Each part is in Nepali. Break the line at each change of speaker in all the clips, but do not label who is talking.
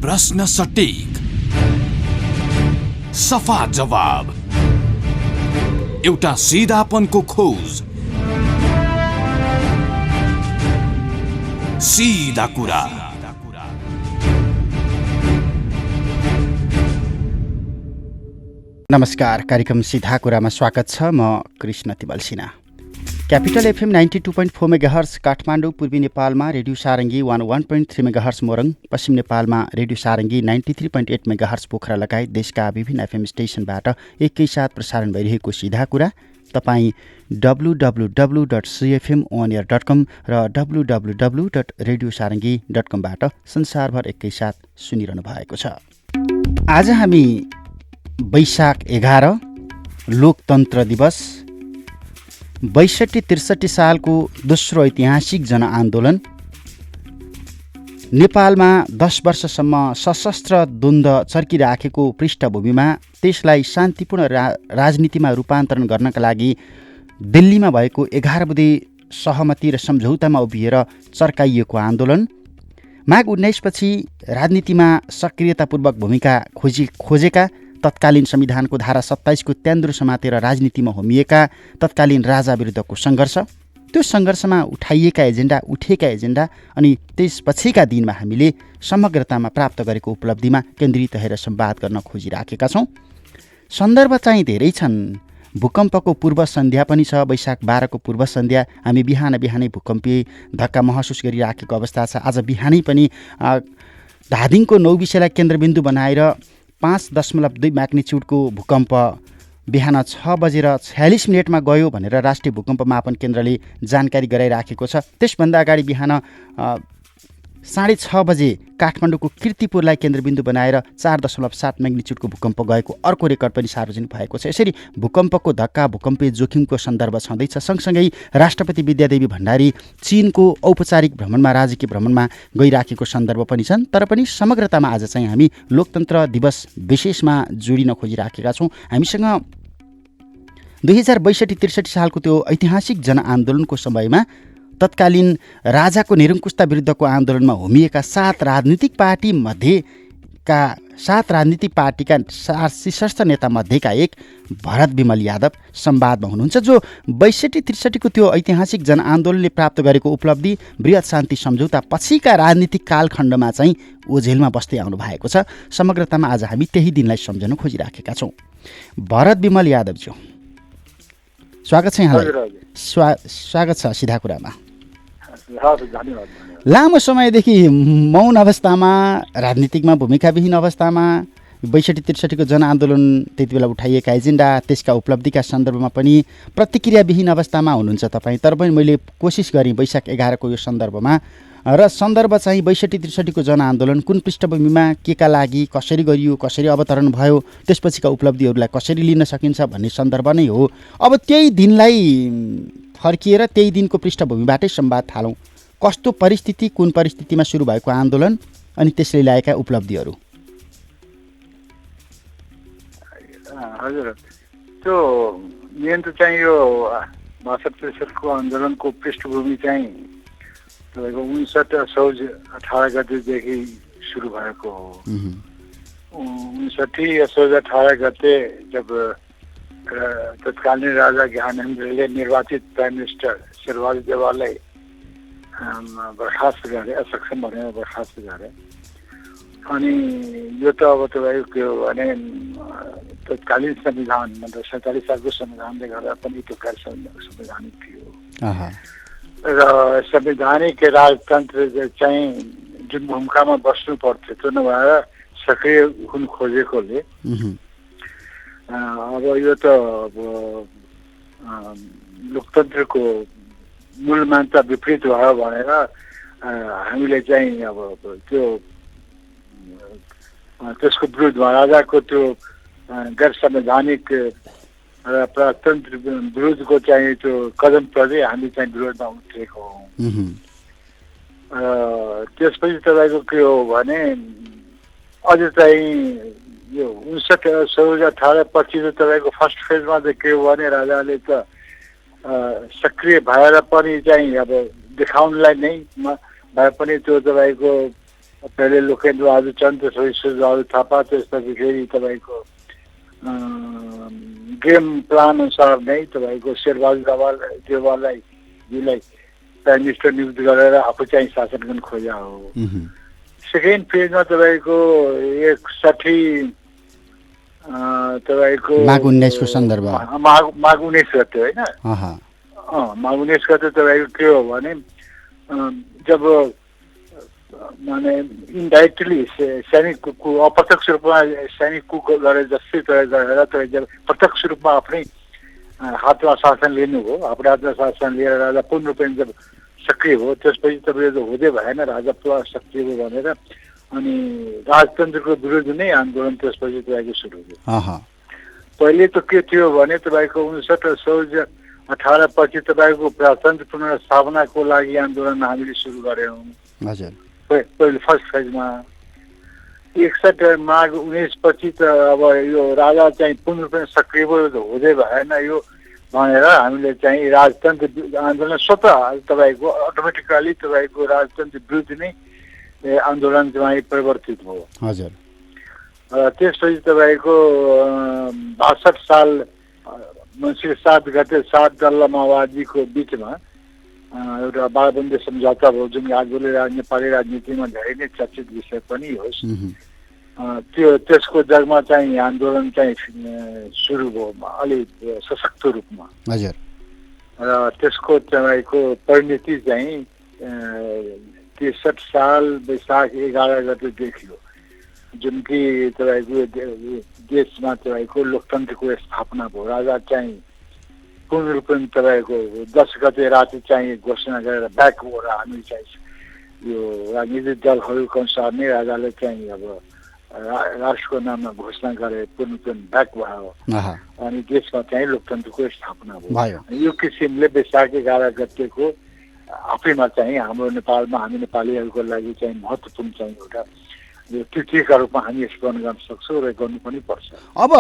प्रश्न सटीक, सफा जवाब, एउटा सिधापनको खोज, सीधा कुरा।
नमस्कार, कार्यक्रम सीधा कुरामा स्वागत छ। म कृष्ण तिमल Sinha. Capital FM 92.4 megahertz Kathmandu, पूर्वी नेपालमा रेडियो सारङ्गी 101.3 मेगाहर्ज मोरङ, पश्चिम नेपालमा रेडियो सारङ्गी 93.8 मेगाहर्ज पोखरा लगायत देशका विभिन्न एफएम स्टेसनबाट एकैसाथ प्रसारण भइरहेको सीधा कुरा तपाईँ www.cfmonair.com र www.radiosarangi.com बाट संसारभर एकैसाथ सुनिरहनु भएको छ। आज हामी वैशाख 11 लोकतन्त्र दिवस 62-63 सालको दोस्रो ऐतिहासिक जनआन्दोलन, नेपालमा 10 वर्षसम्म सशस्त्र द्वन्द्व चर्किराखेको पृष्ठभूमिमा त्यसलाई शान्तिपूर्ण राजनीतिमा रूपान्तरण गर्नका लागि दिल्लीमा भएको 11 बुँदे सहमति र सम्झौतामा उभिएर चर्काइएको आन्दोलन, माघ 19 पछि राजनीतिमा सक्रियतापूर्वक भूमिका खोजेका तत्कालीन संविधानको धारा 27 को त्यान्द्रो समातेर राजनीतिमा होमिएका तत्कालीन राजा विरुद्धको सङ्घर्ष, त्यो सङ्घर्षमा उठेका एजेन्डा अनि त्यसपछिका दिनमा हामीले समग्रतामा प्राप्त गरेको उपलब्धिमा केन्द्रित रहेर संवाद गर्न खोजिराखेका छौँ। सन्दर्भ चाहिँ धेरै छन्। भूकम्पको पूर्व सन्ध्या पनि छ, वैशाख 12 को पूर्व सन्ध्या। हामी बिहानै भूकम्पीय धक्का महसुस गरिराखेको अवस्था छ। आज बिहानै पनि धादिङको नौबिसेलाई केन्द्रबिन्दु बनाएर 5.2 म्याग्निच्युडको भूकम्प बिहान 6:46 गयो भनेर राष्ट्रिय भूकम्प मापन केन्द्रले जानकारी गराइराखेको छ। त्यसभन्दा अगाडि बिहान 6:30 बजे काठमाडौँको कीर्तिपुरलाई केन्द्रबिन्दु बनाएर 4.7 म्याग्निच्युडको भूकम्प गएको अर्को रेकर्ड पनि सार्वजनिक भएको छ। यसरी भूकम्पको धक्का, भूकम्पीय जोखिमको सन्दर्भ छँदैछ। सँगसँगै राष्ट्रपति विद्यादेवी भण्डारी चीनको औपचारिक भ्रमणमा, राजकीय भ्रमणमा गइराखेको सन्दर्भ पनि छन्। तर पनि समग्रतामा आज चाहिँ हामी लोकतन्त्र दिवस विशेषमा जोडिन खोजिराखेका छौँ। हामीसँग 2062-63 सालको त्यो ऐतिहासिक जनआन्दोलनको समयमा तत्कालीन राजाको निरङ्कुशता विरुद्धको आन्दोलनमा होमिएका 7 राजनीतिक पार्टीका शीर्ष नेता मध्येका एक भरत विमल यादव संवादमा हुनुहुन्छ, जो 62-63 को त्यो ऐतिहासिक जनआन्दोलनले प्राप्त गरेको उपलब्धि, बृहत शान्ति सम्झौता पछिका राजनीतिक कालखण्डमा चाहिँ ओझेलमा बस्दै आउनु भएको छ। समग्रतामा आज हामी त्यही दिनलाई सम्झन खोजिराखेका छौँ। भरत विमल यादवज्यू, स्वागत छ यहाँलाई। स्वागत छ सीधा कुरामा। लामो समयदेखि मौन अवस्थामा, राजनीतिकमा भूमिकाविहीन अवस्थामा 62-63 को जनआन्दोलन, त्यति बेला उठाइएका एजेन्डा, त्यसका उपलब्धिका सन्दर्भमा पनि प्रतिक्रियाविहीन अवस्थामा हुनुहुन्छ तपाईँ। तर पनि मैले कोसिस गरेँ वैशाख 11 को यो सन्दर्भमा, र सन्दर्भ चाहिँ 62-63 को जनआन्दोलन कुन पृष्ठभूमिमा, के का लागि, कसरी गरियो, कसरी अवतरण भयो, त्यसपछिका उपलब्धिहरूलाई कसरी लिन सकिन्छ भन्ने सन्दर्भ नै हो। अब त्यही दिनलाई फर्किएर त्यही दिनको पृष्ठभूमिबाटै संवाद थालौँ। कस्तो परिस्थिति, कुन परिस्थितिमा सुरु भएको आन्दोलन अनि त्यसले ल्याएका उपलब्धिहरू?
हजुर, त्यो मेन त चाहिँ यो 62-63 को आन्दोलनको पृष्ठभूमि चाहिँ तपाईँको 59 असोज 18 गतेदेखि सुरु भएको हो। 59 असोज 18 गते जब तत्कालीन राजा ज्ञानेन्द्रले निर्वाचित प्राइम मिनिस्टर शेरबहादुर देवाललाई बर्खास्त गरे, असक्षम भनेर बर्खास्त गरे। अनि यो त अब तपाईँको के हो भने तत्कालीन संविधान, मतलब 47 सालको संविधानले गर्दा पनि त्यो गैर संवैधानिक थियो। र संवैधानिक राजतन्त्र चाहिँ जुन भूमिकामा बस्नु पर्थ्यो त्यो नभएर सक्रिय हुन खोजेकोले अब यो त लोकतन्त्रको मूल मान्यता विपरीत भयो भनेर हामीले चाहिँ अब त्यसको विरुद्धमा, राजाको त्यो गैर संवैधानिक र प्रजातन्त्र विरुद्धको चाहिँ त्यो कदमप्रति हामी चाहिँ विरोधमा उत्रेको हौँ। त्यसपछि तपाईँको के हो भने अझ चाहिँ यो 59-18 पछि त तपाईँको फर्स्ट फेजमा चाहिँ के हो भने राजाले त सक्रिय भएर पनि चाहिँ अब देखाउनलाई नै भए पनि त्यो तपाईँको पहिले लोकेन्द्रबहादुर चन्द, त्यसपछि सूर्यबहादुर थापा, त्यसपछि फेरि तपाईँको गेम प्लान अनुसार नै तपाईँको शेरबहादुर देवालजीलाई प्राइम मिनिस्टर नियुक्त गरेर आफू चाहिँ शासन गर्न खोजा हो। सेकेन्ड फेजमा तपाईँको 61 तपाईँको
माघ 19 को सन्दर्भ,
माघ 19 गते होइन, माघ 19 गते तपाईँको के हो भने जब माने इन्डाइरेक्टली सैनिक अप्रत्यक्ष रूपमा सैनिक कुक गरे जस्तै गरेर तपाईँ जब प्रत्यक्ष रूपमा आफ्नै हातमा शासन लिनुभयो, आफ्नो हातमा शासन लिएर राजा पूर्ण रूपमा जब सक्रिय हो, त्यसपछि तपाईँले हुँदै भएन, राजा पुरा सक्रिय हो भनेर अनि राजतन्त्रको विरुद्ध नै आन्दोलन त्यसपछि तपाईँको सुरु भयो। पहिले त के थियो भने तपाईँको 1918 पछि तपाईँको प्रजातन्त्र पुनर्स्थापनाको लागि आन्दोलन हामीले सुरु गऱ्यौँ। पहिले फर्स्ट फेजमा 61 माघ 19 पछि त अब यो राजा चाहिँ पूर्ण रूपमा सक्रिय हुँदै भएन यो भनेर हामीले चाहिँ राजतन्त्र आन्दोलन स्वतः तपाईँको अटोमेटिकली तपाईँको राजतन्त्र विरुद्ध नै आन्दोलन चाहिँ परिवर्तित भयो।
हजुर।
त्यसपछि तपाईँको 62 साल मङ्सिर 7 गते 7 दल माओवादीको बिचमा एउटा बारबन्दी सम्झौता भयो, जुन आजभोलि नेपाली राजनीतिमा धेरै नै चर्चित विषय पनि होस्। त्यसको जगमा चाहिँ आन्दोलन चाहिँ सुरु भयो अलिक सशक्त रूपमा।
हजुर।
र त्यसको तपाईँको परिणति चाहिँ 63 साल वैशाख 11 गते देखियो, जुन कि तपाईँको देशमा तपाईँको लोकतन्त्रको स्थापना भयो। राजा चाहिँ पूर्ण रूपमा तपाईँको 10 गते राति चाहिँ घोषणा गरेर ब्याक हो र हामी चाहिँ यो राजनीतिक दलहरूको अनुसार नै राजाले चाहिँ अब राष्ट्रको नाममा घोषणा गरे, पूर्ण रूपमा ब्याक भयो अनि देशमा चाहिँ लोकतन्त्रको स्थापना भयो। यो किसिमले वैशाख 11 गतेको आफैमा चाहिँ हाम्रो नेपालमा हामी नेपालीहरूको लागि चाहिँ महत्त्वपूर्ण चाहिँ एउटा तिथिका रूपमा हामी स्मरण गर्न सक्छौँ र गर्नु पनि पर्छ।
अब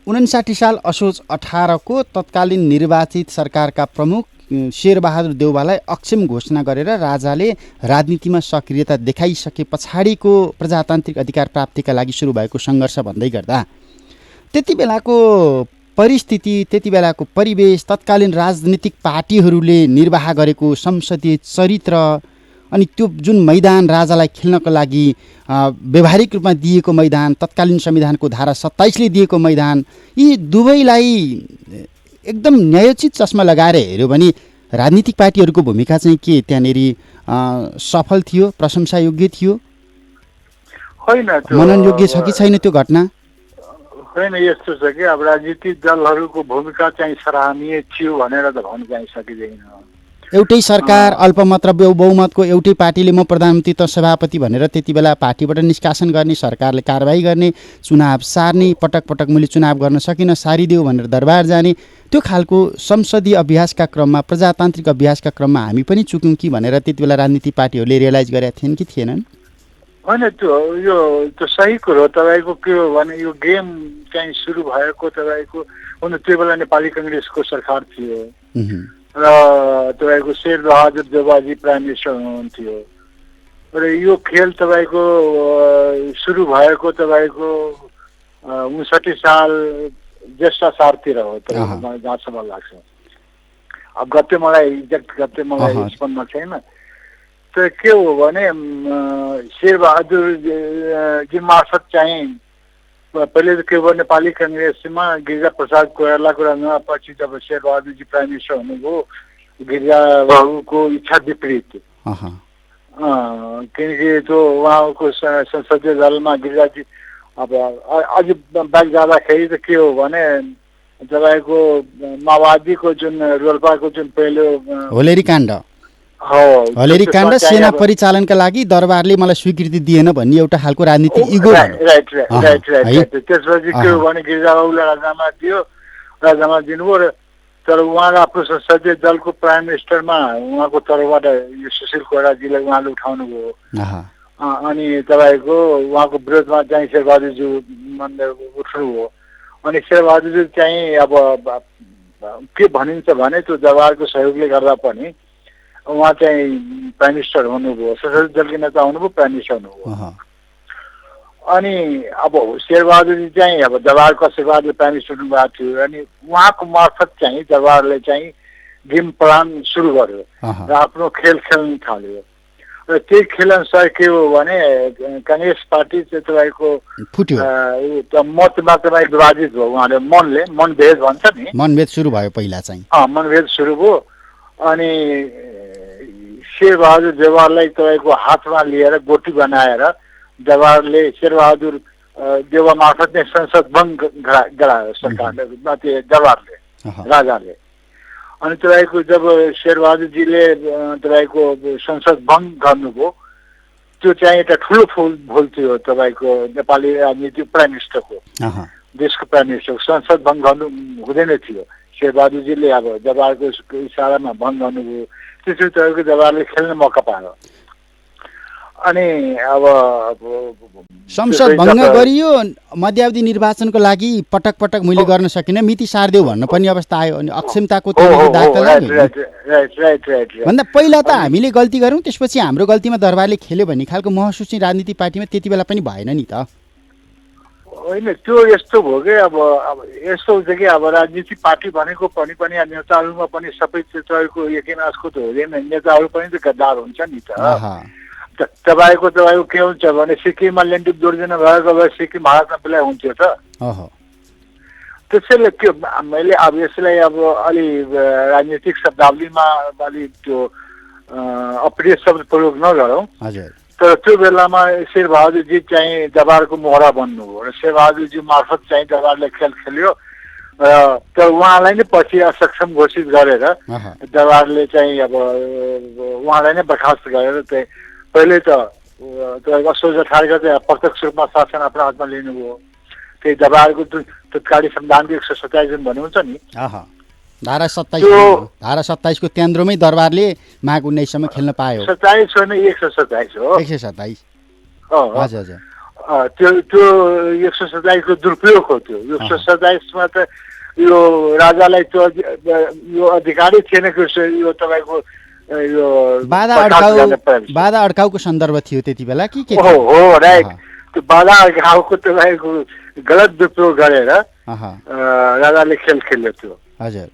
59 साल असोज 18 को तत्कालीन निर्वाचित सरकारका प्रमुख शेरबहादुर देउवालाई अक्षम घोषणा गरेर राजाले राजनीतिमा सक्रियता देखाइसके पछाडिको प्रजातान्त्रिक अधिकार प्राप्तिका लागि सुरु भएको सङ्घर्ष भन्दै गर्दा त्यति बेलाको परिस्थिति, त्यति बेलाको परिवेश, तत्कालीन राजनीतिक पार्टीहरूले निर्वाह गरेको संसदीय चरित्र अनि त्यो जुन मैदान राजालाई खेल्नको लागि व्यवहारिक रूपमा दिएको मैदान, तत्कालीन संविधानको धारा 27 ले दिएको मैदान, यी दुवैलाई एकदम न्यायोचित चस्मा लगाएर हेऱ्यो भने राजनीतिक पार्टीहरूको भूमिका चाहिँ के त्यहाँनेरि सफल थियो, प्रशंसायोग्य थियो, मननयोग्य छ कि छैन त्यो घटना?
होइन, यस्तो छ कि अब राजनीतिक दलहरूको भूमिका चाहिँ सराहनीय थियो भनेर त भन्न चाहिँ सकिँदैन।
एउटै सरकार अल्पमत र बहुमतको एउटै पार्टीले म प्रधानमन्त्री त सभापति भनेर त्यति बेला पार्टीबाट निष्कासन गर्ने, सरकारले कारबाही गर्ने, चुनाव सार्ने, पटक पटक मैले चुनाव गर्न सकिनँ सारिदेऊ भनेर दरबार जाने, त्यो खालको संसदीय अभ्यासका क्रममा, प्रजातान्त्रिक अभ्यासका क्रममा हामी पनि चुक्यौँ कि भनेर त्यति बेला राजनीतिक पार्टीहरूले रियलाइज गरेका थिएन कि थिएनन्?
होइन, त्यो सही कुरो। तपाईँको के हो भने यो गेम चाहिँ सुरु भएको तपाईँको त्यो बेला नेपाली कङ्ग्रेसको सरकार थियो र तपाईँको शेरबहादुर देउवाजी प्राइम मिनिस्टर हुनुहुन्थ्यो र यो खेल तपाईँको सुरु भएको तपाईँको 59 साल ज्येष्ठ सालतिर हो, तपाईँको जहाँसम्म लाग्छ। अब गते मलाई एक्ज्याक्ट गते मलाई स्मरण छैन। त के हो भने शेरबहादुर जी मार्फत चाहिँ पहिले त के भयो, नेपाली कङ्ग्रेसमा गिरिजा प्रसाद कोइरालाको राजमा पछि जब शेरबहादुरजी प्राइम मिनिस्टर हुनुभयो, गिरिजा बाबुको इच्छा विपरीत, किनकि त्यो उहाँको संसदीय दलमा गिरिजाजी अब अझ बाइक जाँदाखेरि त के हो भने तपाईँको माओवादीको जुन रोल्पाको जुन पहिलो
होलेरी काण्ड सेना परिचालनका लागि दरबारले मलाई स्वीकृति दिएन भन्ने एउटा खालको राजनीतिक इगो।
राइट। त्यसपछि के हो भने गिरिजा बाबुलाई राजीनामा दिनुभयो र तर उहाँले आफ्नो संसदीय दलको प्राइम मिनिस्टरमा उहाँको तर्फबाट यो सुशील कोइरालाजीलाई उहाँले उठाउनु भयो अनि तपाईँको उहाँको विरोधमा चाहिँ शेरबहादुरजी उठ्नुभयो अनि शेरबहादुरजी चाहिँ अब के भनिन्छ भने त्यो दरबारको सहयोगले गर्दा पनि उहाँ चाहिँ प्राइम मिनिस्टर हुनुभयो, संसदीय दलको नेता हुनुभयो, प्राइम मिनिस्टर हुनुभयो। अनि अब शेरबहादुरजी चाहिँ अब जवाहरको शेरबहादुर प्राइम मिनिस्टर हुनुभएको थियो। अनि उहाँको मार्फत चाहिँ जवाहरले चाहिँ गेम प्लान सुरु गर्यो र आफ्नो खेल खेल्न थाल्यो। र त्यही खेल्न के हो भने काङ्ग्रेस पार्टी चाहिँ तपाईँको मतमा तपाईँ विभाजित भयो। उहाँले मनभेद भन्छ नि,
मनभेद सुरु भयो पहिला चाहिँ।
मनभेद सुरु भयो। अनि शेरबहादुर देउवालाई तपाईँको हातमा लिएर गोटी बनाएर जवाहरले शेरबहादुर देउवा मार्फत नै संसद भङ्ग गरायो सरकारले, जवाहरले, राजाले। अनि तपाईँको जब शेरबहादुरजीले तपाईँको संसद भङ्ग गर्नुभयो, त्यो चाहिँ एउटा ठुलो भुल थियो तपाईँको नेपाली राजनीति प्राइम मिनिस्टरको, देशको प्राइम मिनिस्टरको। संसद भङ्ग गर्नु हुँदैन थियो। शेरबहादुरजीले अब जवाहरको इसारामा भङ्ग गर्नुभयो। त्यसरी तपाईँको जवाहरले खेल्ने मौका पायो। अनि अब
संसद भङ्ग गरियो, मध्यावधि निर्वाचनको लागि पटक पटक मैले गर्न सकिनँ, मिति सार्देऊ भन्न पनि अवस्था आयो। अनि अक्षमताको भन्दा पहिला त हामीले गल्ती गऱ्यौँ, त्यसपछि हाम्रो गल्तीमा दरबारले खेल्यो भन्ने खालको महसुस चाहिँ राजनीति पार्टीमा त्यति बेला पनि भएन नि त?
होइन, त्यो यस्तो भयो कि अब यस्तो हुन्छ कि अब राजनीति पार्टी भनेको पनि नेताहरूमा पनि सबै तपाईँको एकेनासको त हुँदैन, नेताहरू पनि त गद्दार हुन्छ नि त। तपाईँको के हुन्छ भने सिक्किममा ल्यान्डुप जोडिदिनु भएको भए सिक्किम भारतमा बेला हुन्थ्यो त। त्यसैले के मैले अब यसलाई अब अलि राजनीतिक शब्दावलीमा अलि त्यो अप्रिय शब्द प्रयोग नगरौँ। तर त्यो बेलामा शेरबहादुरजी चाहिँ जवाहरको मोहरा बन्नुभयो र शेरबहादुरजी मार्फत चाहिँ जवाहरले खेल खेल्यो। तर उहाँलाई नै पछि असक्षम घोषित गरेर जवाहरले चाहिँ अब उहाँलाई नै बर्खास्त गरेर चाहिँ पहिले त असोज 18 गते प्रत्यक्ष रूपमा शासन आफ्नो हातमा लिनुभयो। त्यही जवाहरको तत्कालीन संविधानको 127 जुन भन्नुहुन्छ नि,
धारा 27 को केन्द्रमै दरबारले माघ 19 सम्म खेल्न पायो।
27 होइन, 127 हो।
127 हजुर।
त्यो 127 को दुरुपयोग हो। त्यो 127 मा त यो राजालाई त्यो यो अधिकारी थिएन कि यो तपाईँको यो
बाधा अड्काउको सन्दर्भ थियो त्यति बेला कि के?
हो राइट। त्यो बाधा अड्काउको तपाईँको गलत दुरुपयोग गरेर राजाले खेल खेल्यो त्यो।
हजुर।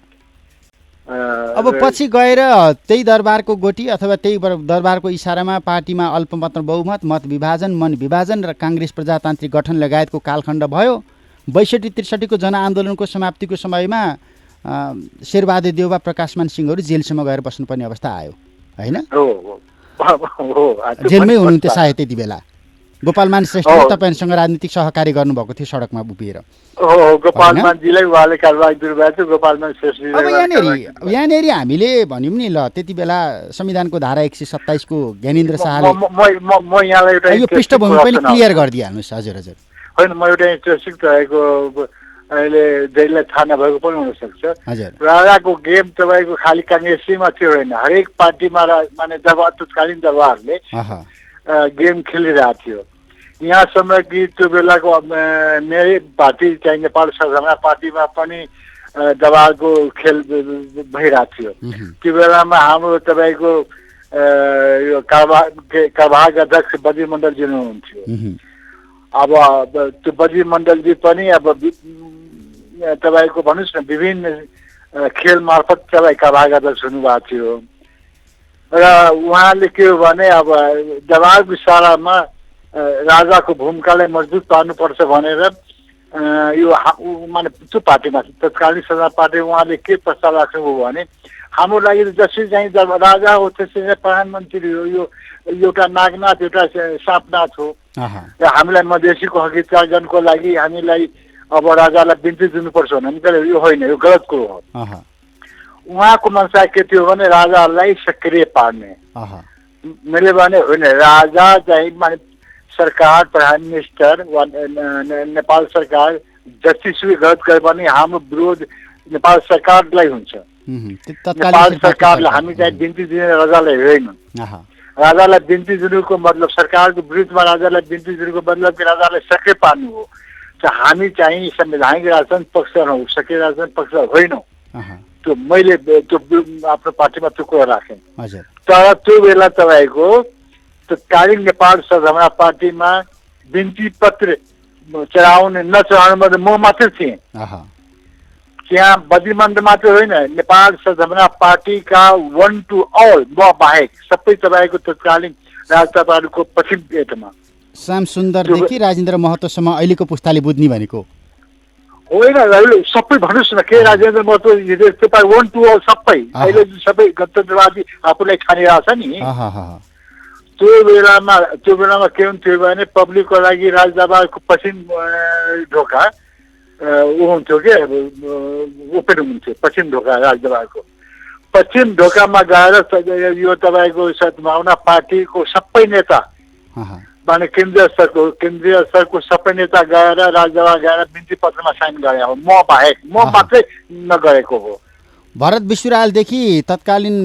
अब पछि गएर त्यही दरबारको गोटी अथवा त्यही दरबारको इसारामा पार्टीमा अल्पमत बहुमत, मत विभाजन, मन विभाजन र काङ्ग्रेस प्रजातान्त्रिक गठन लगायतको कालखण्ड भयो। 62-63 को जनआन्दोलनको समाप्तिको समयमा शेरबहादुर देउवा, प्रकाशमान सिंहहरू जेलसम्म गएर बस्नुपर्ने अवस्था आयो, होइन? जेलमै हुनुहुन्थ्यो सायद त्यति बेला। गोपालमान श्रेष्ठले तपाईँसँग राजनीतिक सहकारी गर्नुभएको थियो सडकमा उभिएर। अब यहाँनिर हामीले भन्यौँ नि, ल त्यति बेला संविधानको धारा 127 को ज्ञानेन्द्र शाहले यो पृष्ठभूमि पनि क्लियर गरिदिइहाल्नुहोस्। हजुर हजुर।
होइन, म एउटा इन्ट्रेस्टिङ रहेको अहिले धेरैलाई थाहा नभएको पनि हुनसक्छ। राजाको गेम तपाईँको खालि काङ्ग्रेसीमा थियो होइन, हरेक पार्टीमा माने तत्कालीन जवाहरले गेम खेलिरहेको थियो। यहाँसम्म कि त्यो बेलाको मेरै पार्टी चाहिँ नेपाल सङ्घमा पार्टीमा पनि जवाहरको खेल भइरहेको थियो। त्यो बेलामा हाम्रो तपाईँको यो कारबारका अध्यक्ष बद्री मण्डलजी हुनुहुन्थ्यो। अब त्यो बद्री मण्डलजी पनि अब तपाईँको भन्नुहोस् न विभिन्न खेल मार्फत तपाईँ कारबारका अध्यक्ष हुनुभएको थियो। र उहाँले के हो भने अब जवाहरको इसारामा राजाको भूमिकालाई मजबुत पार्नुपर्छ भनेर यो माने त्यो पार्टीमा तत्कालीन सत्ता पार्टी उहाँले के प्रस्ताव राख्नुभयो भने हाम्रो लागि जसरी चाहिँ राजा हो त्यसरी नै प्रधानमन्त्री हो, यो एउटा नागनाथ एउटा सापनाथ हो र हामीलाई मधेसीको हक इत्यार्जनको लागि हामीलाई अब राजालाई बिन्ती दिनुपर्छ भने यो होइन, यो गलत कुरो हो। उहाँको मनसा के थियो भने राजालाई सक्रिय पार्ने। मैले भने होइन, राजा चाहिँ माने सरकार, प्राइम मिनिस्टर वा नेपाल सरकार जतिसुकै गलत गरे पनि हाम्रो विरोध नेपाल सरकारलाई हुन्छ। नेपाल सरकारलाई हामी चाहिँ बिन्ती दिने राजालाई होइन। राजालाई बिन्ती दिनुको मतलब सरकारको विरुद्धमा राजालाई बिन्ती दिनुको मतलब कि राजालाई सक्रिय पार्नु हो। हामी चाहिँ संवैधानिक राजतन्त्र पक्ष सक्रिय राजतन्त्र पक्ष होइनौँ। त्यो मैले त्यो आफ्नो पार्टीमा त्यो कुरा राखेँ।
हजुर।
तर त्यो बेला तपाईँको तत्कालीन नेपाल सदनमा पार्टीमा बिन्ती पत्र चढाउने नचढाउनुमा म मात्रै थिएँ। त्यहाँ बद्रीमन्द मात्रै होइन, नेपाल सदमा पार्टीका 1 to all म बाहेक सबै तपाईँको तत्कालीन राजता पार्टीको पश्चिम गेटमा
श्याम सुन्दरदेखि राजेन्द्र महतोसम्म अहिलेको पुस्ताले बुझ्ने भनेको
होइन, सबै भन्नुहोस् न के राजेन्द्र महतो 1 to all सबै अहिले सबै गणतन्त्रवादी आफूलाई छानिरहेछ नि। त्यो बेलामा के हुन्थ्यो भने पब्लिकको लागि राजदरबारको पश्चिम ढोका ऊ हुन्थ्यो के ओपन हुन्थ्यो। पश्चिम ढोका राजदरबारको पश्चिम ढोकामा गएर यो तपाईँको सद्भावना पार्टीको सबै नेता माने केन्द्रीय स्तरको सबै नेता गएर राजदरबार गएर बिन्ती पत्रमा साइन गरे हो, म बाहेक, म मात्रै नगरेको हो।
भरत विश्वरायलदेखि तत्कालीन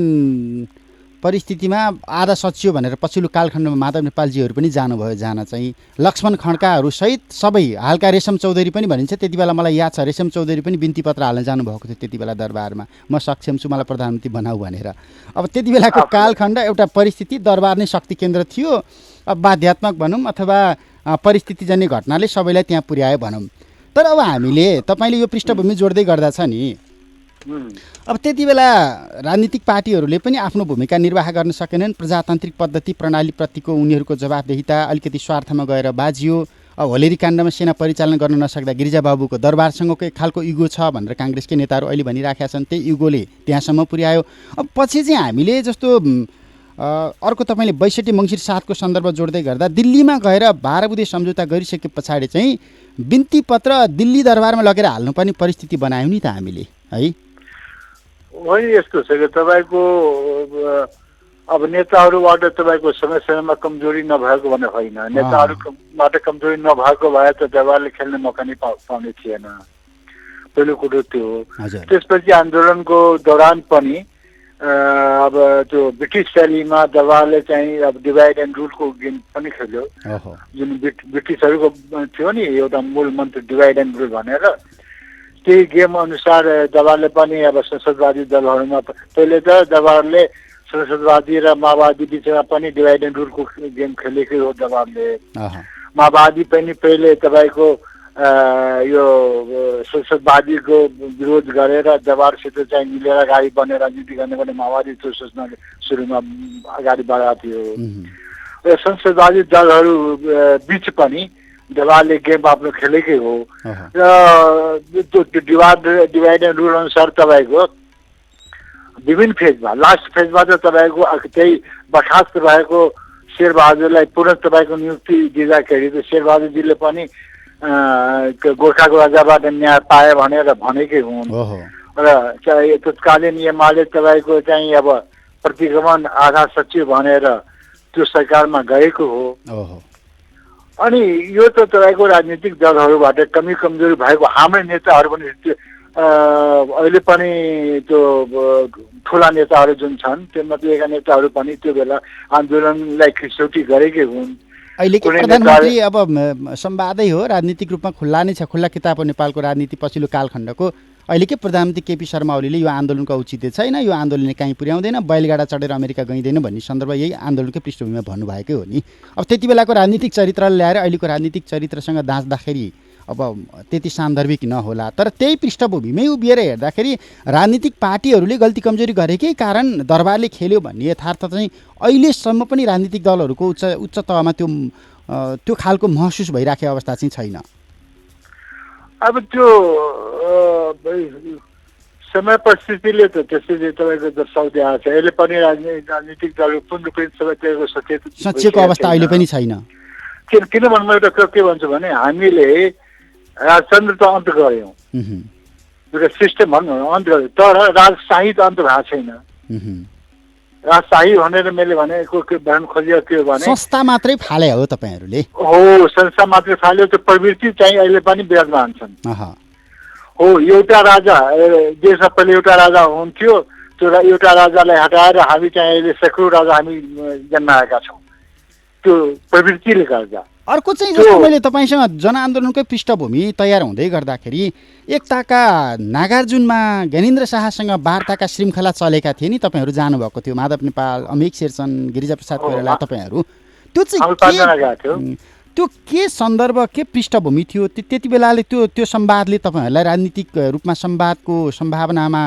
परिस्थितिमा आधा सचियो भनेर पछिल्लो कालखण्डमा माधव नेपालजीहरू पनि जानुभयो, जान चाहिँ लक्ष्मण खड्काहरू सहित सबै, हालका रेशम चौधरी पनि भनिन्छ, त्यति बेला मलाई याद छ रेशम चौधरी पनि बिन्ती पत्र हाल्न जानुभएको थियो त्यति बेला दरबारमा, म सक्षम छु मलाई प्रधानमन्त्री बनाऊ भनेर। अब त्यति बेलाको कालखण्ड एउटा परिस्थिति, दरबार नै शक्ति केन्द्र थियो, अब बाध्यात्मक भनौँ अथवा परिस्थितिजन्य घटनाले सबैलाई त्यहाँ पुर्यायो भनौँ। तर अब हामीले तपाईँले यो पृष्ठभूमि जोड्दै गर्दा छ नि, अब त्यति बेला राजनीतिक पार्टीहरूले पनि आफ्नो भूमिका निर्वाह गर्न सकेनन्। प्रजातान्त्रिक पद्धति प्रणालीप्रतिको उनीहरूको जवाफदेहिता अलिकति स्वार्थमा गएर बाजियो। अब होलेरी काण्डमा सेना परिचालन गर्न नसक्दा गिरिजाबाबुको दरबारसँगको एक खालको युगो छ भनेर काङ्ग्रेसकै नेताहरू अहिले भनिराखेका छन्, त्यही युगोले त्यहाँसम्म पुर्यायो। अब पछि चाहिँ हामीले जस्तो अर्को तपाईँले 62 मङ्सिर 7 को सन्दर्भ जोड्दै गर्दा दिल्लीमा गएर 12 बुँदे सम्झौता गरिसके पछाडि चाहिँ बिन्ती पत्र दिल्ली दरबारमा लगेर हाल्नुपर्ने परिस्थिति बनायौँ नि त हामीले, है?
होइन, यस्तो छ कि तपाईँको अब नेताहरूबाट तपाईँको समय समयमा कमजोरी नभएको भने होइन, नेताहरूबाट कमजोरी नभएको भए त दरबारले खेल्ने मौका नै पाउने थिएन। पहिलो कुरो त्यो हो। त्यसपछि आन्दोलनको दौरान पनि अब त्यो ब्रिटिस शैलीमा दरबारले चाहिँ अब डिभाइड एन्ड रुलको गेम पनि खेल्यो, जुन ब्रिटिसहरूको थियो नि एउटा मूल मन्त्र डिभाइड एन्ड रुल भनेर। त्यही गेम अनुसार दरबारले पनि अब संसदवादी दलहरूमा पहिले त दरबारले संसदवादी र माओवादी बिचमा पनि डिभाइड एन्ड रुलको गेम खेलेकै हो दरबारले। माओवादी पनि पहिले तपाईँको यो संसदवादीको विरोध गरेर दरबारसित चाहिँ मिलेर अगाडि बढ्ने राजनीति गर्ने भने माओवादी त्यो सोच्न सुरुमा अगाडि बढाएको थियो। र संसदवादी दलहरू बिच पनि दरबारले गेम आफ्नो खेलेकै हो। र त्यो डिभाइड एन्ड रुल अनुसार तपाईँको विभिन्न फेजमा लास्ट फेजमा त तपाईँको त्यही बर्खास्त भएको शेरबहादुरलाई पुनः तपाईँको नियुक्ति दिँदाखेरि त शेरबहादुरजीले पनि गोर्खाको राजाबाट न्याय पाए भनेर भनेकै हुन्। र तत्कालीन एमाले तपाईँको चाहिँ अब प्रतिगमन आधा सचिव भनेर त्यो सरकारमा गएको हो। अनि यो त तपाईँको राजनीतिक दलहरूबाट कमी कमजोरी भएको हाम्रै नेताहरू पनि अहिले पनि त्यो ठुला नेताहरू जुन छन् त्योमध्येका नेताहरू पनि त्यो बेला आन्दोलनलाई खिचौटी गरेकै हुन्।
अहिलेको प्रधानमन्त्री अब संवादै हो, राजनीतिक रूपमा खुल्ला नै छ, खुल्ला किताब हो नेपालको राजनीति पछिल्लो कालखण्डको। अहिलेकै प्रधानमन्त्री केपी शर्मा ओलीले यो आन्दोलनको औचित्य छैन, यो आन्दोलनले कहीँ पुर्याउँदैन, बैलगाडा चढेर अमेरिका गइँदैन भन्ने सन्दर्भ यही आन्दोलनकै पृष्ठभूमिमा भन्नुभएकै हो नि। अब त्यति बेलाको राजनीतिक चरित्रलाई ल्याएर अहिलेको राजनीतिक चरित्रसँग दाँच्दाखेरि अब त्यति सान्दर्भिक नहोला, तर त्यही पृष्ठभूमिमै उभिएर हेर्दाखेरि राजनीतिक पार्टीहरूले गल्ती कमजोरी गरेकै कारण दरबारले खेल्यो भन्ने यथार्थ चाहिँ अहिलेसम्म पनि राजनीतिक दलहरूको उच्च तहमा त्यो खालको महसुस भइराखेको अवस्था चाहिँ छैन।
अब त्यो समय परिस्थितिले त त्यसरी तपाईँको दर्शाउँदै आएको छ। अहिले पनि राजनीतिक दल पूर्ण रूपले
सचिएको अवस्था अहिले पनि छैन।
किन भन्नु एउटा के भन्छु भने हामीले राजतन्त्र त अन्त गऱ्यौँ, एउटा सिस्टम भन्नु अन्त गऱ्यौँ, तर राजशाही त अन्त भएको छैन। राजशाही भनेर मैले भनेको के भन्न खोजेको के भने
संस्था मात्रै फाले हो तपाईँहरूले?
हो, संस्था मात्रै फाल्यो। त्यो प्रवृत्ति चाहिँ अहिले पनि विराजमान छन्। हो, एउटा राजा देशमा पहिले एउटा राजा हुन्थ्यो, त्यो एउटा राजालाई हटाएर हामी चाहिँ अहिले सैकौँ राजा हामी जन्माएका छौँ, त्यो प्रवृत्तिले गर्दा।
अर्को चाहिँ जस्तो मैले तपाईँसँग जनआन्दोलनकै पृष्ठभूमि तयार हुँदै गर्दाखेरि एकताका नागार्जुनमा ज्ञानेन्द्र शाहसँग वार्ताका श्रृङ्खला चलेका थिए नि, तपाईँहरू जानुभएको थियो, माधव नेपाल, अमिक शेरचन, गिरिजाप्रसाद कोइराला, तपाईँहरू। त्यो चाहिँ त्यो के सन्दर्भ, के पृष्ठभूमि थियो त्यति बेलाले? त्यो संवादले तपाईँहरूलाई राजनीतिक रूपमा संवादको सम्भावनामा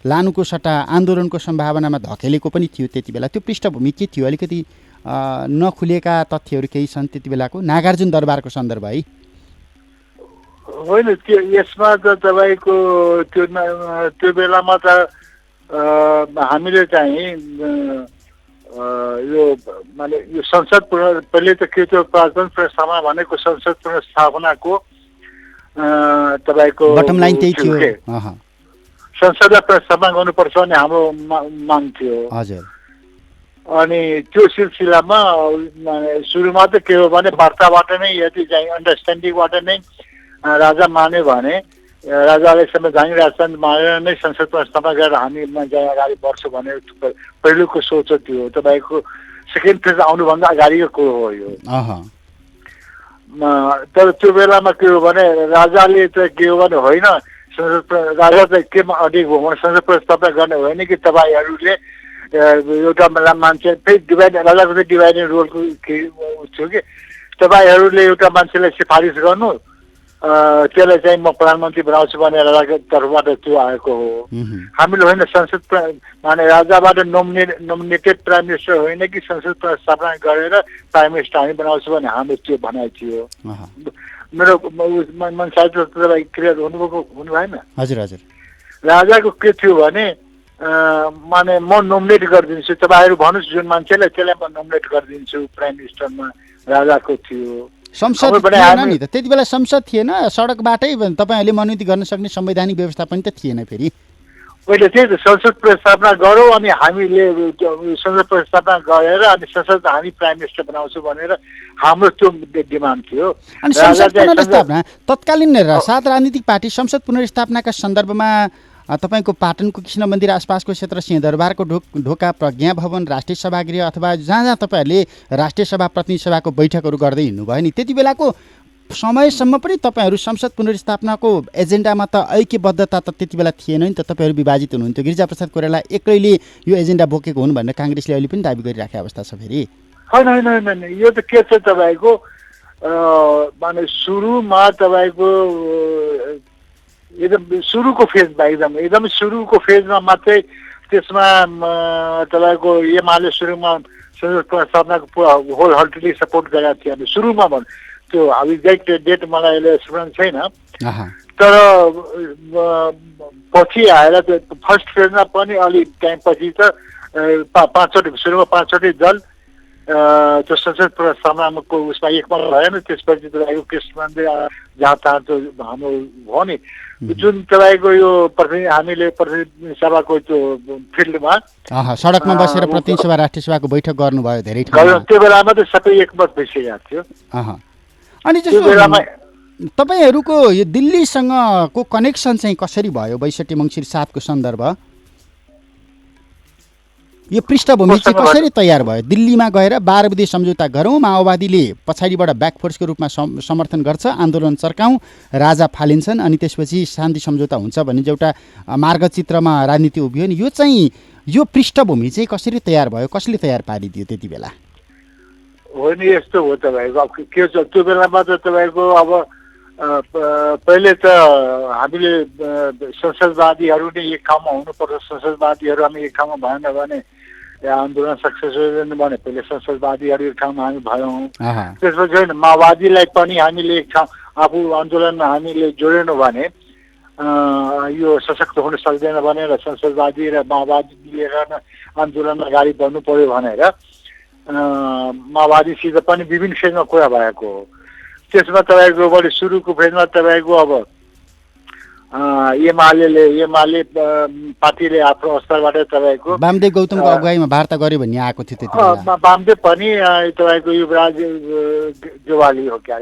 लानुको सट्टा आन्दोलनको सम्भावनामा धकेलेको पनि थियो त्यति बेला। त्यो पृष्ठभूमि के थियो? अलिकति नखुलेका तथ्यहरू केही छन् त्यति बेलाको नागार्जुन दरबारको सन्दर्भ है?
होइन, त्यो यसमा त तपाईँको त्यो बेलामा त हामीले चाहिँ यो माने यो संसद पहिले त के थियो, प्रारम्भिक प्रस्तावना भनेको संसद पुनर्स्थापनाको तपाईँको
बटम लाइन त्यही थियो।
संसदलाई प्रस्तावना गर्नुपर्छ भन्ने हाम्रो माग थियो।
हजुर।
अनि त्यो सिलसिलामा सुरुमा त के हो भने वार्ताबाट नै, यदि चाहिँ अन्डरस्ट्यान्डिङबाट नै राजा मान्यो भने, राजाले संवैधानिक राजतन्त्र मानेर नै संसद प्रस्तावना गरेर हामी चाहिँ अगाडि बढ्छौँ भने पहिलोको सोच थियो। तपाईँको सेकेन्ड फेज आउनुभन्दा अगाडिको कुरो हो यो। तर त्यो बेलामा के हो भने राजाले त के हो भने होइन, राजा चाहिँ केमा अडिग भयो भने संसद प्रस्तावना गर्ने होइन कि तपाईँहरूले एउटा मान्छे फेरि डिभाइड, राजाको चाहिँ डिभाइडिङ रोलको थियो कि तपाईँहरूले एउटा मान्छेलाई सिफारिस गर्नु, त्यसलाई चाहिँ म प्रधानमन्त्री बनाउँछु भनेर राजाको तर्फबाट त्यो आएको हो। हामीले होइन, संसद माने राजाबाट नोमिनेटेड प्राइम मिनिस्टर होइन कि संसद प्रस्तावना गरेर प्राइम मिनिस्टर हामी बनाउँछु भने हाम्रो त्यो भनाइ थियो। मेरो मन साहित्य तपाईँ क्लियर हुनु भएन?
हजुर हजुर।
राजाको के थियो भने माने म नोमिनेट गरिदिन्छु, तपाईँहरू भन्नुहोस् जुन मान्छेलाई त्यसलाई म नोमिनेट गरिदिन्छु प्राइम मिनिस्टरमा, राजाको थियो।
संसद थिएन नि त त्यति बेला, संसद थिएन, सडकबाटै तपाईँहरूले मनोनीत गर्न सक्ने संवैधानिक व्यवस्था पनि त थिएन फेरि।
पहिले त्यही त संसद प्रस्तावना गरौँ अनि हामीले संसद प्रस्तावना गरेर अनि संसद हामी प्राइम मिनिस्टर बनाउँछौँ भनेर हाम्रो त्यो डिमान्ड थियो।
अनि संसद पुनर्स्थापना तत्कालीन सात राजनीतिक पार्टी संसद पुनर्स्थापनाका सन्दर्भमा तपाईँको पाटनको कृष्ण मन्दिर आसपासको क्षेत्र, सिंहदरबारको ढोका, प्रज्ञा भवन, राष्ट्रिय सभागृह अथवा जहाँ जहाँ तपाईँहरूले राष्ट्रिय सभा प्रतिनिधि सभाको बैठकहरू गर्दै हिँड्नुभयो नि, त्यति बेलाको समयसम्म पनि तपाईँहरू संसद पुनर्स्थापनाको एजेन्डामा त ऐक्यबद्धता त त्यति बेला थिएन नि त, तपाईँहरू विभाजित हुनुहुन्थ्यो। गिरिजाप्रसाद कोइराला एक्लैले यो एजेन्डा बोकेको हुन् भनेर काङ्ग्रेसले अहिले पनि दाबी गरिराखेको अवस्था छ फेरि।
होइन, यो त के छ तपाईँको माने सुरुमा तपाईँको एकदम सुरुको फेजमा एकदम सुरुको फेजमा मात्रै त्यसमा तपाईँको एमाले सुरुमा संसद प्रस्तावनाको पुरा होल हार्टेडली सपोर्ट गरेका थिए। अनि सुरुमा भन्नु त्यो अब एक्ज्याक्ट डेट मलाई अहिले स्मरण छैन, तर पछि आएर त्यो फर्स्ट फेजमा पनि अलिक टाइम पछि त सुरुमा पाँचवटै दल त्यो संसद प्रस्तावनाको उसमा एकमत भएन। त्यसपछि तपाईँको कृष्ण मन्दिर जहाँ तहाँ त्यो हाम्रो भयो नि, जुन तपाईँको यो हामीले प्रतिनिधि सभाको त्यो फिल्डमा
सडकमा बसेर प्रतिनिधि सभा राष्ट्रिय सभाको बैठक गर्नुभयो धेरै ठाउँमा,
त्यो बेलामा त सबै एकमत भइसकेको थियो।
अनि जस्तो तपाईँहरूको यो दिल्लीसँगको कनेक्सन चाहिँ कसरी भयो 62 मङ्सिर 7 को सन्दर्भ? यो पृष्ठभूमि चाहिँ कसरी तयार भयो? दिल्लीमा गएर 12 बुँदे सम्झौता गरौँ, माओवादीले पछाडिबाट ब्याकफोर्सको रूपमा समर्थन गर्छ, आन्दोलन चर्काउँ, राजा फालिन्छन्, अनि त्यसपछि शान्ति सम्झौता हुन्छ भन्ने एउटा मार्गचित्रमा राजनीति उभियो नि। यो चाहिँ यो पृष्ठभूमि चाहिँ कसरी तयार भयो, कसले तयार पारिदियो त्यति बेला?
हो नि, यस्तो हो तपाईँको। अब के छ त्यो बेलामा त तपाईँको अब पहिले त हामीले संसदवादीहरू नै एक ठाउँमा हुनुपर्छ, संसदवादीहरू हामी एक ठाउँमा भएन भने आन्दोलन सक्सेस हुँदैन भने पहिले संसदवादीहरू एक ठाउँमा हामी भयौँ। त्यसपछि होइन, माओवादीलाई पनि हामीले एक ठाउँ आफू आन्दोलनमा हामीले जोडेनौँ भने यो सशक्त हुन सक्दैन भनेर संसदवादी र माओवादी मिलेर आन्दोलन अगाडि बढ्नु पर्यो भनेर माओवादीसित पनि विभिन्न फेजमा कुरा भएको हो। त्यसमा तपाईँको बढी सुरुको फेजमा तपाईँको अब एमाले पार्टीले आफ्नो स्तरबाट तपाईँको
वामदेव गौतमको अगुवाईमा वार्ता गर्यो भन्ने आएको थियो त्यति बेला।
वामदेव पनि तपाईँको युवराज गेवाली हो क्या,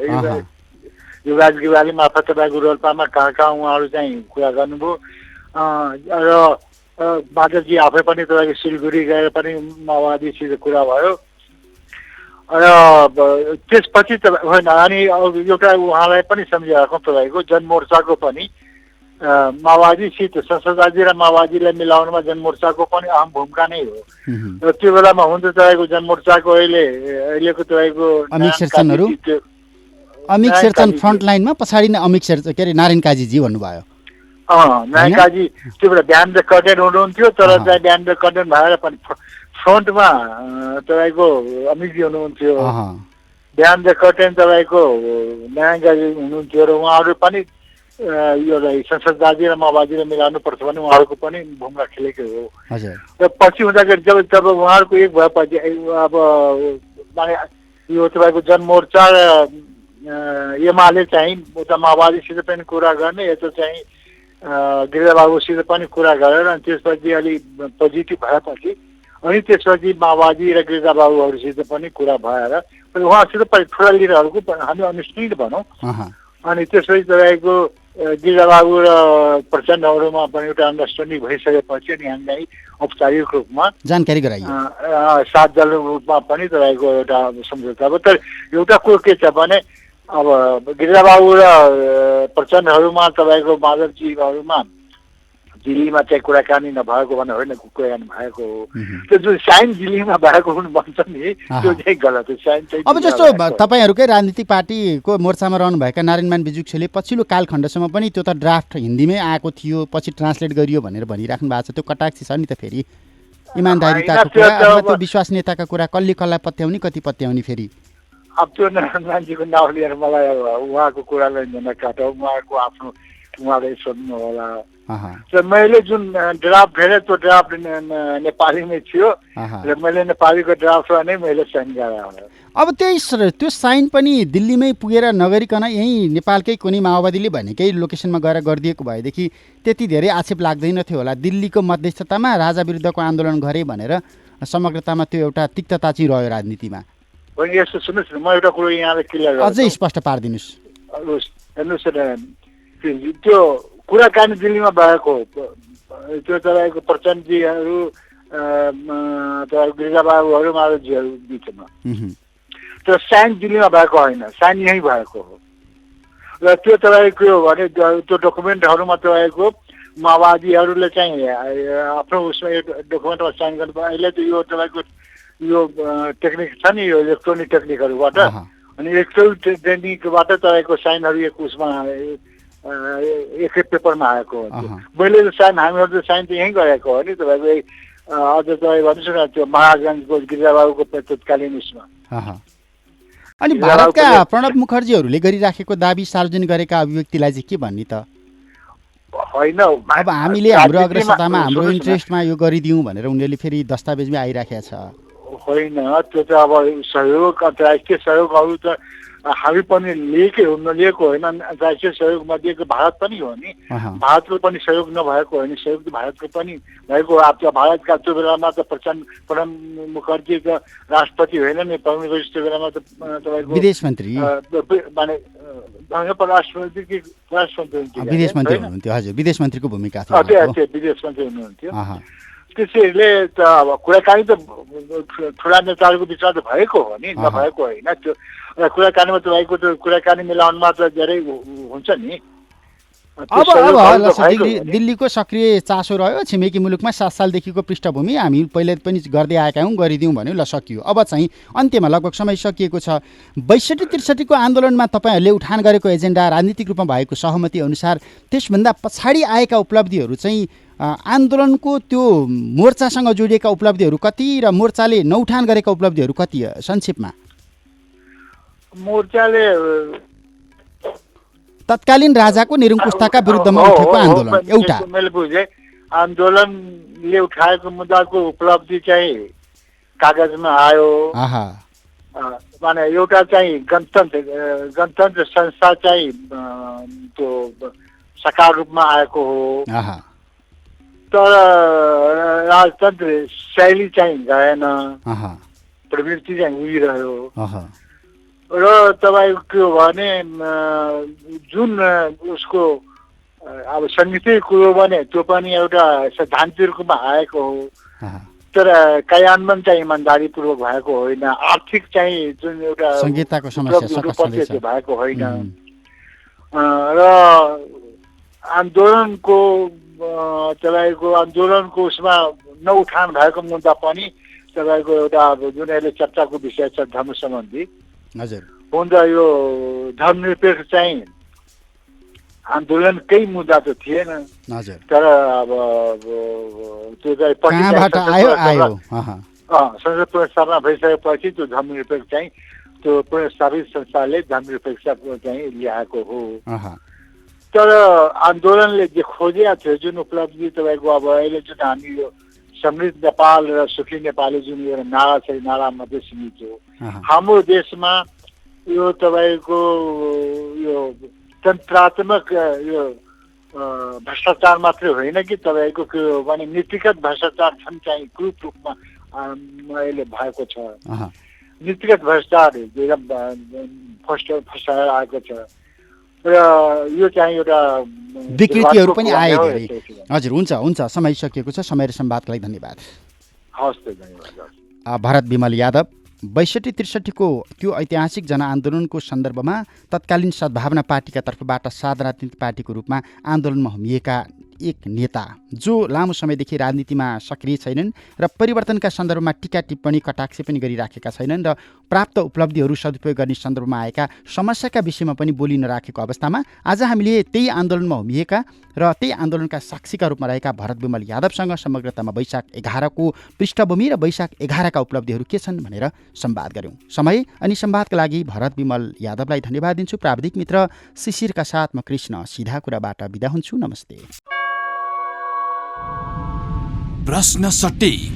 युवराज गेवाली मार्फत तपाईँको रोल्पामा कहाँ उहाँहरू चाहिँ कुरा गर्नुभयो र माधवजी आफै पनि तपाईँको सिलगढी गएर पनि माओवादीसित कुरा भयो। त्यसपछि त होइन। अनि एउटा उहाँलाई पनि सम्झिरहेको तपाईँको जनमोर्चाको पनि माओवादीसित संसदवादी र माओवादीलाई मिलाउनमा जनमोर्चाको पनि अहम भूमिका नै हो। र त्यो बेलामा हुन्छ तपाईँको जनमोर्चाको अहिलेको तपाईँको
अमिक शेरचन फ्रन्ट लाइनमा, पछाडि नै अमिक शेरचन के अरे नारायण काजीजी भन्नुभयो।
नारायण काजी त्यो बेला बिहान द कर्टेन हुनुहुन्थ्यो, तर चाहिँ बिहान द कर्टेन भएर पनि फ्रन्टमा तपाईँको अमिकजी हुनुहुन्थ्यो, बिहान द कर्टेन तपाईँको नारायण काजी हुनुहुन्थ्यो। र उहाँहरू पनि यो संसदवादी र माओवादीलाई मिलाउनुपर्छ भने उहाँहरूको पनि भूमिका खेलेको हो। र पछि हुँदाखेरि जब उहाँहरूको एक भएपछि अब माने यो तपाईँको जनमोर्चा र एमाले चाहिँ उता माओवादीसित पनि कुरा गर्ने, यता चाहिँ गिरिजाबाबुसित पनि कुरा गरेर अनि त्यसपछि अलि पोजिटिभ भएपछि अनि त्यसपछि माओवादी र गिरिजाबाबुहरूसित पनि कुरा भएर उहाँसित पनि ठुला लिडरहरूको हामी अनुष्ठित भनौँ। अनि त्यसपछि तपाईँको गिरिजाबाबु र प्रचण्डहरूमा पनि एउटा अन्डरस्ट्यान्डिङ भइसकेपछि अनि हामीलाई औपचारिक रूपमा
जानकारी गराइयो।
7 दल रूपमा पनि तपाईँको एउटा सम्झौता अब। तर एउटा कुरो के छ भने अब गिरिजाबाबु र प्रचण्डहरूमा तपाईँको माधवजीहरूमा दिल्लीमा चाहिँ कुराकानी नभएको भने होइन, कुराकानी भएको हो। त्यो जुन साइन दिल्लीमा भएको हुनु भन्छ नि त्यो चाहिँ गलत हो। साइन चाहिँ
अब जस्तो तपाईँहरूकै राजनीतिक पार्टीको मोर्चामा रहनुभएका नारायणमान बिजुक्सेले पछिल्लो कालखण्डसम्म पनि त्यो त ड्राफ्ट हिन्दीमै आएको थियो, पछि ट्रान्सलेट गरियो भनेर भनिराख्नु भएको छ। त्यो कटाक्ष छ नि त फेरि इमान्दारिताको कुरा, अब त्यो विश्वसनीयताका कुरा कसले कसलाई पत्याउने कति पत्याउने फेरि।
अब त्यो नारायणजीको नाउँ लिएर मलाई उहाँको कुरालाई नकाटौँ, उहाँको आफ्नो उहाँले सोध्नु होला। र मैले जुन ड्राफ्ट हेरेँ त्यो ड्राफ्ट नेपालीमै थियो र मैले नेपालीको ड्राफ्टमा नै मैले साइन गराएँ।
अब त्यो साइन पनि दिल्लीमै पुगेर नगरिकन यहीँ नेपालकै कुनै माओवादीले भनेकै लोकेसनमा गएर गरिदिएको भएदेखि त्यति धेरै आक्षेप लाग्दैन थियो होला। दिल्लीको मध्यस्थतामा राजा विरुद्धको आन्दोलन गरे भनेर समग्रतामा त्यो एउटा तिक्तता चाहिँ रह्यो राजनीतिमा।
होइन यस्तो सुन्नुहोस् न, म एउटा कुरो यहाँलाई क्लियर गर्छु,
अझै स्पष्ट पारिदिनुहोस्।
हेर्नुहोस् त्यो कुराकानी दिल्लीमा भएको त्यो तपाईँको प्रचण्डजीहरू गिरिजाबाबुहरू माधवजीहरू बिचमा त्यो साइन दिल्लीमा भएको होइन, साइन यहीँ भएको हो। र त्यो तपाईँको भने त्यो डकुमेन्टहरूमा तपाईँको माओवादीहरूले चाहिँ आफ्नो उसमा यो डकुमेन्टमा साइन गर्नु। अहिले त यो तपाईँको यो टेक्निक छ नि, यो इलेक्ट्रोनिक टेक्निकहरूबाट, अनि इलेक्ट्रोनिक टेक्निकबाट तपाईँको साइनहरू एक उसमा एकै पेपरमा आएको हो। मैले साइन हामीहरू त साइन त यहीँ गरेको हो नि तपाईँको। अझ तपाईँ भन्नुहोस् न त्यो महाराजगञ्जको गिरिजाबाबुको तत्कालीन उसमा।
अनि भारतका प्रणब मुखर्जीहरूले गरिराखेको दाबी सार्वजनिक गरेका अभिव्यक्तिलाई चाहिँ के भन्ने त?
होइन
अब हामीले हाम्रो अग्रसतामा हाम्रो इन्ट्रेस्टमा यो गरिदिउँ भनेर उनीहरूले फेरि दस्तावेजमै आइराखेको छ।
होइन त्यो त अब सहयोग अन्तर्राष्ट्रिय सहयोगहरू त हामी पनि नलिएको होइन। अन्तर्राष्ट्रिय सहयोगमध्येको भारत पनि हो नि, भारतको पनि सहयोग नभएको होइन, सहयोग त भारतको पनि भएको। अब भारतका त्यो बेलामा त प्रणब मुखर्जी त राष्ट्रपति होइन नि, प्रणब मुखर्जी त्यो बेलामा त तपाईँको
विदेश मन्त्री
माने राष्ट्रपति
विदेश मन्त्री हुनुहुन्थ्यो। हजुर, विदेश मन्त्रीको भूमिका थियो,
विदेश मन्त्री हुनुहुन्थ्यो। त्यसैले त अब कुराकानी त ठुला नेताहरूको बिचमा त भएको हो नि, नभएको होइन। त्यो कुराकानीमा तपाईँको त्यो कुराकानी मिलाउनमा त धेरै हुन्छ नि।
अब दिल्लीको सक्रिय चासो रह्यो छिमेकी मुलुकमा 7 सालदेखिको पृष्ठभूमि हामी पहिले पनि गर्दै आएका हौँ, गरिदिउँ भन्यो, ल सकियो। अब चाहिँ अन्त्यमा लगभग समय सकिएको छ। 62-63 को आन्दोलनमा तपाईँहरूले उठान गरेको एजेन्डा राजनीतिक रूपमा भएको सहमति अनुसार त्यसभन्दा पछाडि आएका उपलब्धिहरू चाहिँ आन्दोलनको त्यो मोर्चासँग जोडिएका उपलब्धिहरू कति र मोर्चाले नउठान गरेका उपलब्धिहरू कति संक्षेपमा?
मोर्चाले
तत्कालीन राजाको निरङ्कुशताका विरुद्धमा उठेको आन्दोलन एउटा
मैले बुझेँ। आन्दोलनले उठाएको मुद्दाको उपलब्धि चाहिँ कागजमा आयो। माने एउटा चाहिँ गणतन्त्र संस्था चाहिँ त्यो साकार रूपमा आएको हो, तर राजतन्त्र शैली चाहिँ गएन, प्रवृत्ति चाहिँ उहिरह्यो। र तपाईँको के हो भने जुन उसको अब सङ्गीतै कुरो भने त्यो पनि एउटा सैद्धान्तिक रूपमा आएको हो। तर कार्यान्वयन चाहिँ इमान्दारीपूर्वक भएको होइन, आर्थिक चाहिँ जुन एउटा
संहिताको समस्या
उपलब्धिहरू
सकस
पछि
छँदैछ।
त्यो भएको होइन। र आन्दोलनको तपाईँको आन्दोलनको उसमा नउठान भएको मुद्दा पनि तपाईँको एउटा अब जुन अहिले चर्चाको विषय छ धर्म सम्बन्धी,
हजुर
हुन त यो धर्मनिरपेक्ष चाहिँ आन्दोलनकै मुद्दा त थिएन,
हजुर
तर अब त्यो चाहिँ पछि
कहाँबाट आयो आयो
संसद पुनर्स्थापना भइसकेपछि त्यो धर्मनिरपेक्ष चाहिँ त्यो पुनर्स्थापित संस्थाले धर्मनिरपेक्षको चाहिँ ल्याएको हो। तर आन्दोलनले जे खोजेको थियो जुन उपलब्धि तपाईँको अब अहिले जुन हामी यो समृद्ध नेपाल र सुखी नेपाली जुन यो नारा छ, नारा मात्रै सीमित हो। हाम्रो देशमा यो तपाईँको यो तन्त्रात्मक यो भ्रष्टाचार मात्रै होइन कि तपाईँको भने नीतिगत भ्रष्टाचार छन् चाहिँ क्रूप रूपमा अहिले भएको छ। नीतिगत भ्रष्टाचार फस्टाएर आएको छ र यो चाहिँ एउटा
विकृतिहरू पनि आए धेरै। हजुर हुन्छ हुन्छ, समय सकिएको छ। समय र संवादका लागि धन्यवाद।
हवस् त, धन्यवाद।
भरत विमल यादव 62-63 को त्यो ऐतिहासिक जनआन्दोलनको सन्दर्भमा तत्कालीन सद्भावना पार्टीका तर्फबाट साझा राजनीतिक पार्टीको रूपमा आन्दोलनमा होमिएका एक नेता जो लामो समयदेखि राजनीतिमा सक्रिय छैनन् र परिवर्तनका सन्दर्भमा टीका टिप्पणी कटाक्ष पनि गरिराखेका छैनन् र प्राप्त उपलब्धिहरू सदुपयोग गर्ने सन्दर्भमा आएका समस्याका विषयमा पनि बोली नराखेको अवस्थामा आज हामीले त्यही आन्दोलनमा होमिएका र त्यही आन्दोलनका साक्षीका रूपमा रहेका भरत विमल यादवसँग समग्रतामा वैशाख 11 को पृष्ठभूमि र वैशाख 11 का उपलब्धिहरू के छन् भनेर संवाद गऱ्यौँ। समय अनि संवादका लागि भरत विमल यादवलाई धन्यवाद दिन्छु। प्राविधिक मित्र शिशिरका साथ म कृष्ण सिधा कुराबाट बिदा हुन्छु। नमस्ते।
प्रश्न सटीक,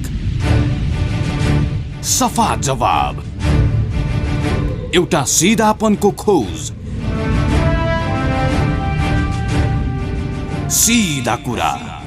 सफा जवाब, एउटा सिधापनको खोज, सीधा कुरा।